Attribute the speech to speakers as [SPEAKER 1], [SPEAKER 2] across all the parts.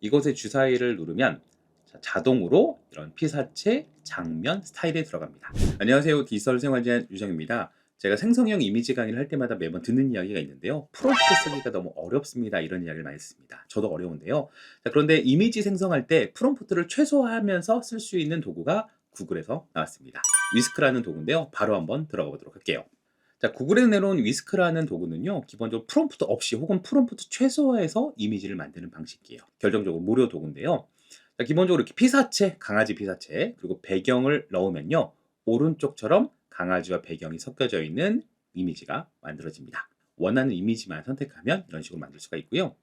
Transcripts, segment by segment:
[SPEAKER 1] 이곳에 주사위를 누르면 자동으로 이런 피사체, 장면, 스타일에 들어갑니다. 안녕하세요. 디지털 생활지향 유정입니다. 제가 생성형 이미지 강의를 할 때마다 매번 듣는 이야기가 있는데요. 프롬프트 쓰기가 너무 어렵습니다. 이런 이야기를 많이 했습니다. 저도 어려운데요. 그런데 이미지 생성할 때 프롬프트를 최소화하면서 쓸 수 있는 도구가 구글에서 나왔습니다. 위스크라는 도구인데요. 바로 한번 들어가 보도록 할게요. 구글에 내놓은 위스크라는 도구는요, 기본적으로 프롬프트 없이 혹은 프롬프트 최소화해서 이미지를 만드는 방식이에요. 결정적으로 무료 도구인데요. 기본적으로 이렇게 피사체, 강아지 피사체, 그리고 배경을 넣으면요, 오른쪽처럼 강아지와 배경이 섞여져 있는 이미지가 만들어집니다. 원하는 이미지만 선택하면 이런 식으로 만들 수가 있고요.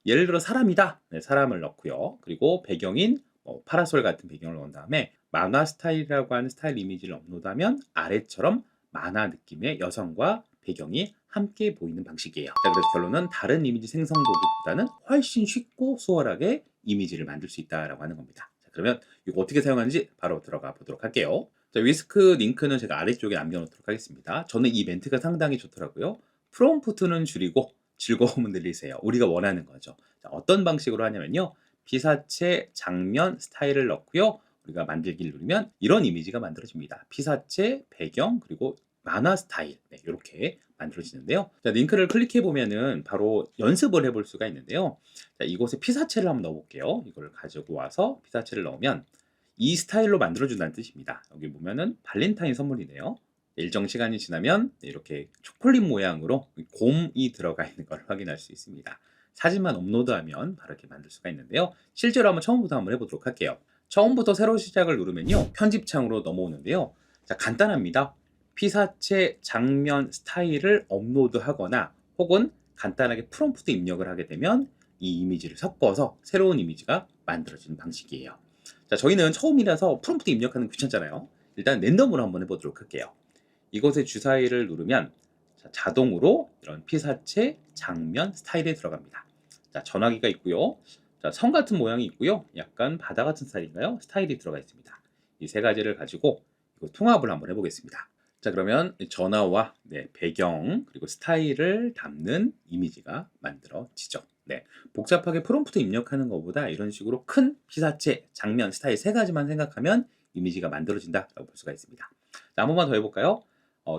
[SPEAKER 1] 예를 들어 사람이다. 네, 사람을 넣고요. 그리고 배경인 파라솔 같은 배경을 넣은 다음에 만화 스타일이라고 하는 스타일 이미지를 업로드하면 아래처럼 만화 느낌의 여성과 배경이 함께 보이는 방식이에요. 그래서 결론은 다른 이미지 생성 도구보다는 훨씬 쉽고 수월하게 이미지를 만들 수 있다라고 하는 겁니다. 그러면 이거 어떻게 사용하는지 바로 들어가 보도록 할게요. 위스크 링크는 제가 아래쪽에 남겨놓도록 하겠습니다. 저는 이 멘트가 상당히 좋더라고요. 프롬프트는 줄이고 즐거움은 늘리세요. 우리가 원하는 거죠. 어떤 방식으로 하냐면요. 피사체, 장면, 스타일을 넣고요. 우리가 만들기를 누르면 이런 이미지가 만들어집니다. 피사체, 배경, 그리고 만화 스타일. 네, 이렇게 만들어지는데요. 링크를 클릭해 보면은 바로 연습을 해볼 수가 있는데요. 이곳에 피사체를 한번 넣어볼게요. 이걸 가지고 와서 피사체를 넣으면 이 스타일로 만들어준다는 뜻입니다. 여기 보면은 발렌타인 선물이네요. 일정 시간이 지나면 이렇게 초콜릿 모양으로 곰이 들어가 있는 걸 확인할 수 있습니다. 사진만 업로드하면 바로 이렇게 만들 수가 있는데요. 실제로 한번 처음부터 한번 해보도록 할게요. 처음부터 새로 시작을 누르면요. 편집창으로 넘어오는데요. 간단합니다. 피사체, 장면, 스타일을 업로드하거나 혹은 간단하게 프롬프트 입력을 하게 되면 이 이미지를 섞어서 새로운 이미지가 만들어지는 방식이에요. 저희는 처음이라서 프롬프트 입력하는 거 귀찮잖아요. 일단 랜덤으로 한번 해보도록 할게요. 이곳에 주사위를 누르면 자동으로 이런 피사체, 장면, 스타일에 들어갑니다. 전화기가 있고요. 성 같은 모양이 있고요. 약간 바다 같은 스타일인가요? 스타일이 들어가 있습니다. 이 세 가지를 가지고 통합을 한번 해보겠습니다. 그러면 전화와 배경 그리고 스타일을 담는 이미지가 만들어지죠. 네, 복잡하게 프롬프트 입력하는 것보다 이런 식으로 큰 피사체, 장면, 스타일 세 가지만 생각하면 이미지가 만들어진다라고 볼 수가 있습니다. 한 번만 더 해볼까요?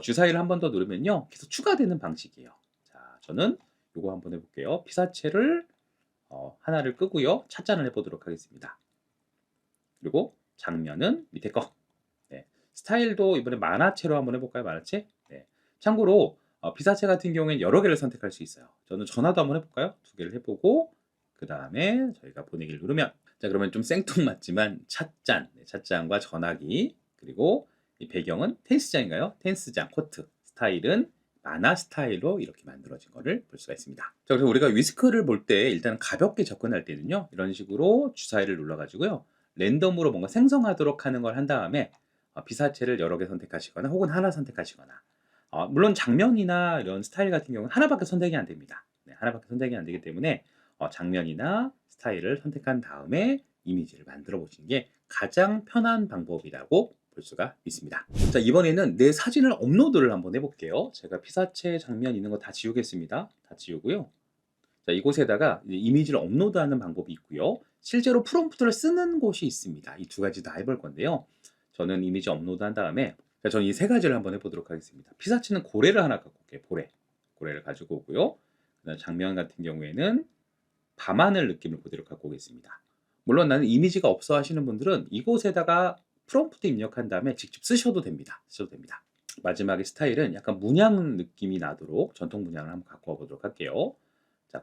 [SPEAKER 1] 주사위를 한 번 더 누르면요, 계속 추가되는 방식이에요. 저는 이거 한번 해볼게요. 피사체를 하나를 끄고요, 차단을 해보도록 하겠습니다. 그리고 장면은 밑에 거. 네. 스타일도 이번에 만화체로 한번 해볼까요? 만화체? 네. 참고로 피사체 같은 경우에는 여러 개를 선택할 수 있어요. 저는 전화도 한번 해볼까요? 두 개를 해보고 그 다음에 저희가 보내기를 누르면 그러면 좀 생뚱맞지만 찻잔, 찻잔과 전화기 그리고 이 배경은 테니스장인가요? 테니스장 코트. 스타일은 만화 스타일로 이렇게 만들어진 거를 볼 수가 있습니다. 그래서 우리가 위스크를 볼 때 일단 가볍게 접근할 때는요, 이런 식으로 주사위를 눌러가지고요, 랜덤으로 뭔가 생성하도록 하는 걸 한 다음에 피사체를 여러 개 선택하시거나 혹은 하나 선택하시거나, 물론 장면이나 이런 스타일 같은 경우는 하나밖에 선택이 안 됩니다. 네, 하나밖에 선택이 안 되기 때문에 장면이나 스타일을 선택한 다음에 이미지를 만들어 보시는 게 가장 편한 방법이라고 볼 수가 있습니다. 이번에는 내 사진을 업로드를 한번 해볼게요. 제가 피사체 장면 있는 거 다 지우겠습니다. 다 지우고요. 이곳에다가 이미지를 업로드하는 방법이 있고요. 실제로 프롬프트를 쓰는 곳이 있습니다. 이 두 가지 다 해볼 건데요. 저는 이미지 업로드한 다음에 저는 이 세 가지를 한번 해보도록 하겠습니다. 피사체는 고래를 하나 갖고 올게요. 고래를 가지고 오고요. 그다음 장면 같은 경우에는 밤하늘 느낌을 그대로 갖고 오겠습니다. 물론 나는 이미지가 없어 하시는 분들은 이곳에다가 프롬프트 입력한 다음에 직접 쓰셔도 됩니다. 마지막에 스타일은 약간 문양 느낌이 나도록 전통 문양을 한번 갖고 와 보도록 할게요.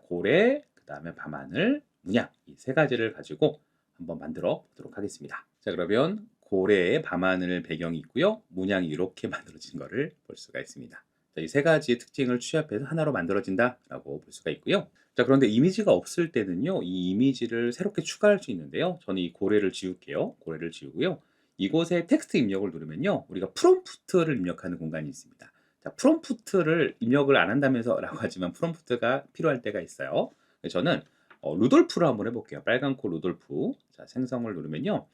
[SPEAKER 1] 고래, 그 다음에 밤하늘, 문양 이 세 가지를 가지고 한번 만들어 보도록 하겠습니다. 그러면 고래의 밤하늘 배경이 있고요. 문양이 이렇게 만들어진 거를 볼 수가 있습니다. 이 세 가지의 특징을 취합해서 하나로 만들어진다라고 볼 수가 있고요. 그런데 이미지가 없을 때는요, 이 이미지를 새롭게 추가할 수 있는데요. 저는 이 고래를 지울게요. 고래를 지우고요. 이곳에 텍스트 입력을 누르면요, 우리가 프롬프트를 입력하는 공간이 있습니다. 프롬프트를 입력을 안 한다면서 라고 하지만 프롬프트가 필요할 때가 있어요. 저는 루돌프로 한번 해볼게요. 빨간 코 루돌프. 생성을 누르면요,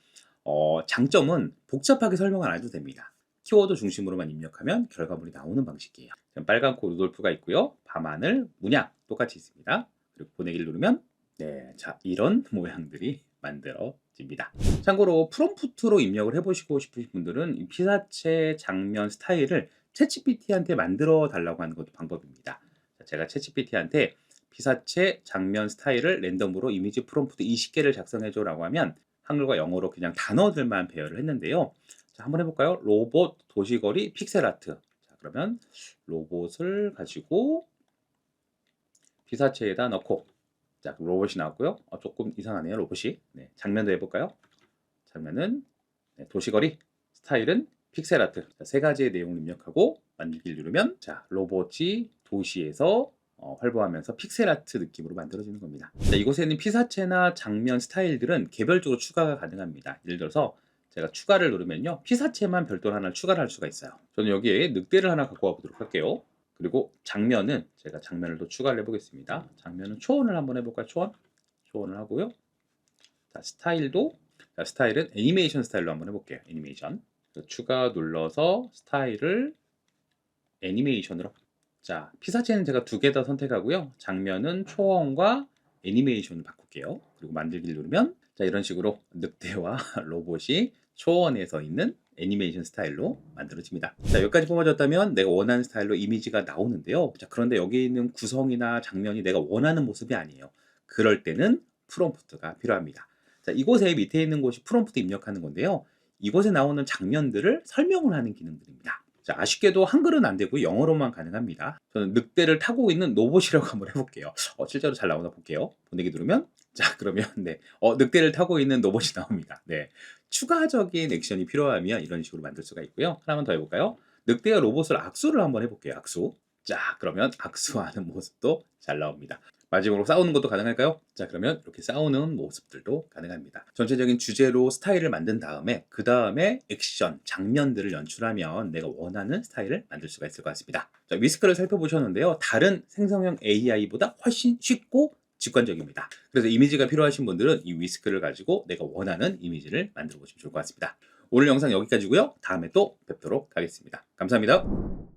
[SPEAKER 1] 장점은 복잡하게 설명을 안 해도 됩니다. 키워드 중심으로만 입력하면 결과물이 나오는 방식이에요. 빨간 코 루돌프가 있고요. 밤하늘, 문양 똑같이 있습니다. 그리고 보내기를 누르면 네, 자 이런 모양들이 만들어집니다. 참고로 프롬프트로 입력을 해보시고 싶으신 분들은 이 피사체 장면 스타일을 챗GPT한테 만들어 달라고 하는 것도 방법입니다. 자, 제가 챗GPT한테 피사체 장면 스타일을 랜덤으로 이미지 프롬프트 20개를 작성해줘라고 하면 한글과 영어로 그냥 단어들만 배열을 했는데요. 자, 한번 해볼까요? 로봇, 도시거리, 픽셀 아트. 자, 그러면 로봇을 가지고 피사체에다 넣고, 자, 로봇이 나왔고요. 조금 이상하네요, 로봇이. 네, 장면도 해볼까요? 장면은 네, 도시거리, 스타일은 픽셀 아트. 자, 세 가지의 내용을 입력하고 만들기를 누르면 자, 로봇이 도시에서 활보하면서 픽셀 아트 느낌으로 만들어지는 겁니다. 자, 이곳에는 피사체나 장면 스타일들은 개별적으로 추가가 가능합니다. 예를 들어서 제가 추가를 누르면요, 피사체만 별도로 하나를 추가를 할 수가 있어요. 저는 여기에 늑대를 하나 갖고 와 보도록 할게요. 그리고 장면은 제가 장면을 또 추가를 해보겠습니다. 장면은 초원을 한번 해볼까요? 초원? 초원을 하고요. 자, 스타일도, 자, 스타일은 애니메이션 스타일로 한번 해볼게요. 애니메이션. 추가 눌러서 스타일을 애니메이션으로. 자, 피사체는 제가 두 개 다 선택하고요. 장면은 초원과 애니메이션을 바꿀게요. 그리고 만들기를 누르면 자, 이런 식으로 늑대와 로봇이 초원에서 있는 애니메이션 스타일로 만들어집니다. 자, 여기까지 뽑아졌다면 내가 원하는 스타일로 이미지가 나오는데요. 자, 그런데 여기 있는 구성이나 장면이 내가 원하는 모습이 아니에요. 그럴 때는 프롬프트가 필요합니다. 자, 이곳에 밑에 있는 곳이 프롬프트 입력하는 건데요. 이곳에 나오는 장면들을 설명을 하는 기능들입니다. 자, 아쉽게도 한글은 안 되고 영어로만 가능합니다. 저는 늑대를 타고 있는 로봇이라고 한번 해볼게요. 실제로 잘 나오나 볼게요. 보내기 누르면 자, 그러면 네, 늑대를 타고 있는 로봇이 나옵니다. 네, 추가적인 액션이 필요하면 이런 식으로 만들 수가 있고요. 하나만 더 해볼까요? 늑대와 로봇을 악수를 한번 해볼게요. 악수. 자, 그러면 악수하는 모습도 잘 나옵니다. 마지막으로 싸우는 것도 가능할까요? 자, 그러면 이렇게 싸우는 모습들도 가능합니다. 전체적인 주제로 스타일을 만든 다음에 그 다음에 액션, 장면들을 연출하면 내가 원하는 스타일을 만들 수가 있을 것 같습니다. 자, 위스크를 살펴보셨는데요. 다른 생성형 AI보다 훨씬 쉽고 직관적입니다. 그래서 이미지가 필요하신 분들은 이 위스크를 가지고 내가 원하는 이미지를 만들어 보시면 좋을 것 같습니다. 오늘 영상 여기까지고요. 다음에 또 뵙도록 하겠습니다. 감사합니다.